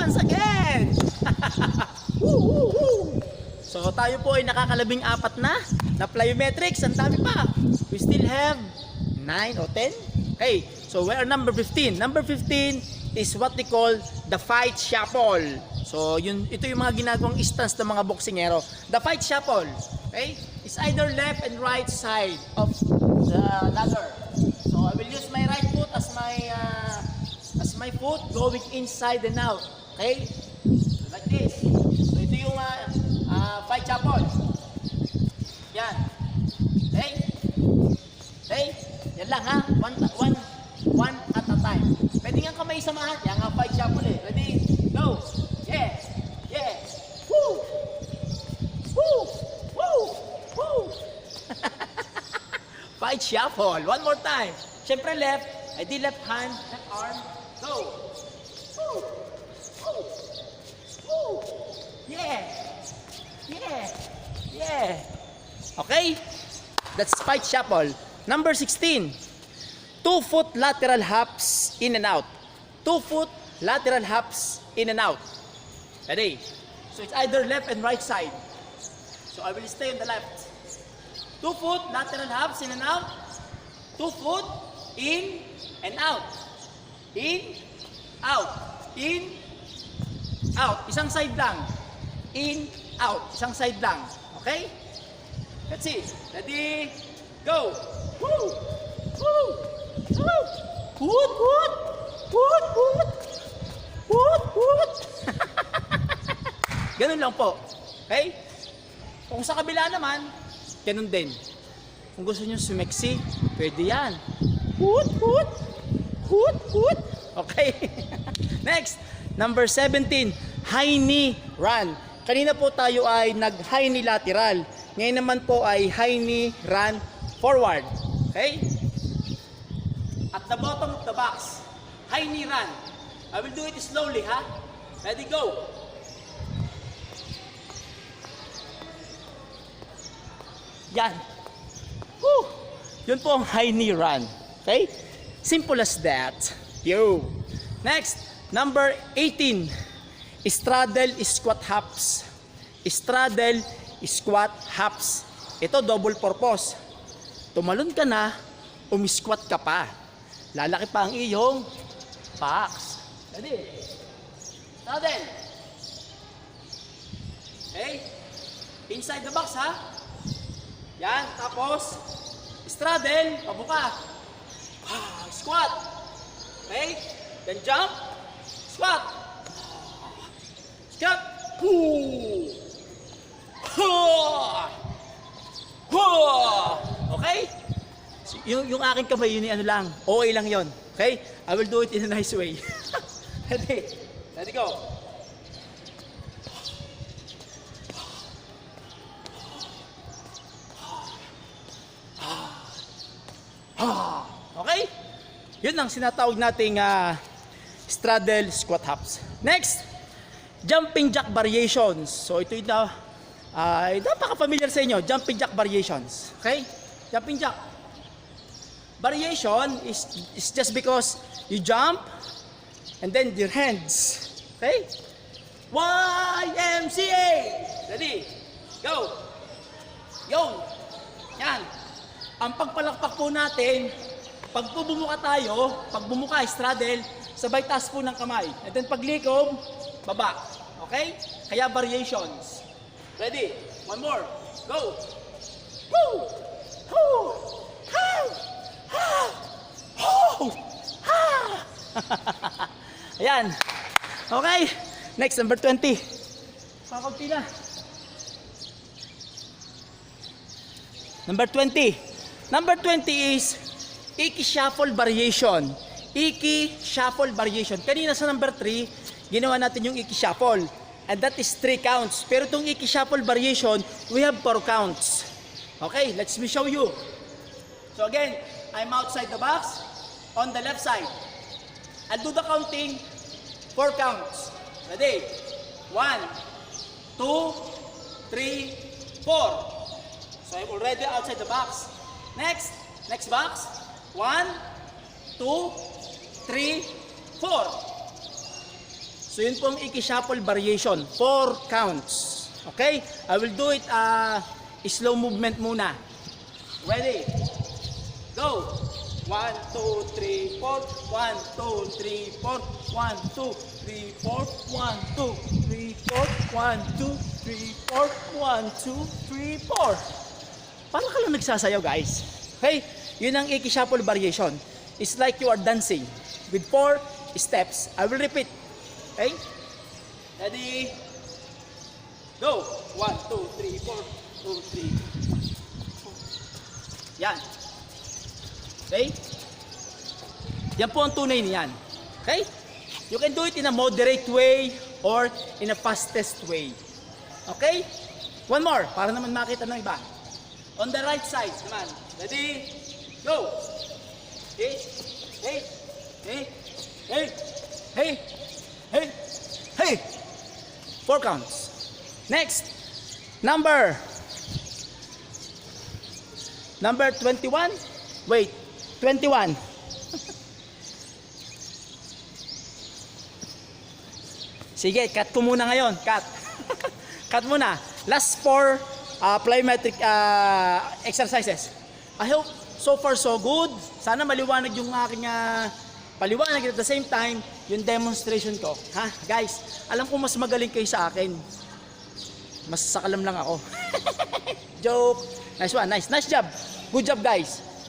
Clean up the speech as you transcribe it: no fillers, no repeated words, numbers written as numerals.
once again. Woo, woo, woo. So tayo po ay nakakalabing-4 na plyometrics. Ang dami pa. We still have 9 or 10. Okay, so we are number 15. Number 15 is what they call the fight shuffle. So ito yung mga ginagawang stance ng mga boksingero. The fight shuffle, okay, is either left and right side of the ladder. So I will use my right foot as my foot going inside and out. Okay, like this. So ito yung fight shuffle. Yan. Okay. Okay. Yan lang ha. One at a time. Pwede nga kamay samahan. Yan nga fight shuffle eh. Ready? Go. Yeah. Yeah. Woo. Woo. Woo. Woo. Fight shuffle. One more time. Siyempre left. I did left hand, left arm. Go. Woo. Woo. Woo. Yeah. Yeah. Yeah. Okay? That's fight shuffle. Number 16. 2-foot lateral hops in and out. 2-foot lateral hops in and out. Ready? So it's either left and right side. So I will stay on the left. 2-foot lateral hops in and out. 2 foot in and out. In, out. In, out. Isang side lang. In, out. Isang side lang. Okay? That's it. Ready? Go! Woo! Woo! Woo! Woot! Woot! Woot! Woot! Woot! Woot! Ganun lang po. Okay? Kung sa kabila naman, ganun din. Kung gusto nyo sumeksi, pwede yan. Woot! Woot! Woot! Woot! Okay? Next, number 17, high knee run. Kanina po tayo ay nag-high knee lateral. Ngayon naman po ay high knee run forward. Okay? At the bottom of the box, high knee run. I will do it slowly, ha? Ready, go! Yan. Woo! Yun po ang high knee run. Okay? Simple as that. Yo! Next, number 18. Straddle squat hops. Straddle squat hops. Ito double purpose. Tumalon ka na, umisquat ka pa. Lalaki pa ang iyong box. Ready? Straddle. Okay? Inside the box, ha? Yan. Tapos, straddle, pabuka. Squat. Okay? Then jump. Squat. Squat. Okay? So, yung aking kamay, yun ano lang. Okay lang yon. Okay? I will do it in a nice way. Ready? Ready, go. Okay? Yun ang sinatawag nating straddle squat hops. Next, jumping jack variations. So ito yung napaka-familiar sa inyo, jumping jack variations. Okay? Jumping jack. Variation is just because you jump and then your hands. Okay? YMCA! Ready? Go! Yo! Yan. Ang pagpalakpak po natin, pag po bumuka tayo, pag bumuka, straddle, sabay taas po ng kamay. And then paglikom, baba. Okay? Kaya variations. Ready? One more. Go! Woo! Woo! Ha! Ha! Ho! Ha! Ayan. Okay. Next, number 20. Pakunti na. Number 20. Number 20 is Iki shuffle variation. Iki shuffle variation. Kanina sa number 3, ginawa natin yung Iki shuffle. And that is 3 counts. Pero itong Iki shuffle variation, we have 4 counts. Okay, let me show you. So again, I'm outside the box, on the left side. I'll do the counting, 4 counts. Ready? 1, 2, 3, 4. So I'm already outside the box. Next box. 1, 2, 3, 4. So yun pong iki-shuffle variation, 4 counts. Okay? I will do it slow movement muna. Ready? Go! 1, 2, 3, 4. 1, 2, 3, 4. 1, 2, 3, 4. 1, 2, 3, 4. 1, 2, 3, 4. 1, 2, 3, 4. Parang ka lang nagsasayaw, guys. Okay? Yun ang iki-shuffle variation. It's like you are dancing with 4 steps. I will repeat. Okay? Ready? Go! 1, 2, 3, 4. 2, 3. Yan. Okay? Yan po ang tunay niyan. Okay? You can do it in a moderate way or in a fastest way. Okay? One more, para naman makita ng iba. On the right side naman. Ready? Go! Hey! Hey! Hey! Hey! Hey! Hey! Hey! 4 counts. Next. Number 21. Wait. 21. Sige, cut ko muna ngayon. Cut. Cut muna. Last 4 plyometric exercises. I hope so far so good. Sana maliwanag yung aking paliwanag at the same time yung demonstration ko. Ha? Guys, alam ko mas magaling kayo sa akin. Mas sakalam lang ako. Joke. Nice one. Nice job. Good job, guys.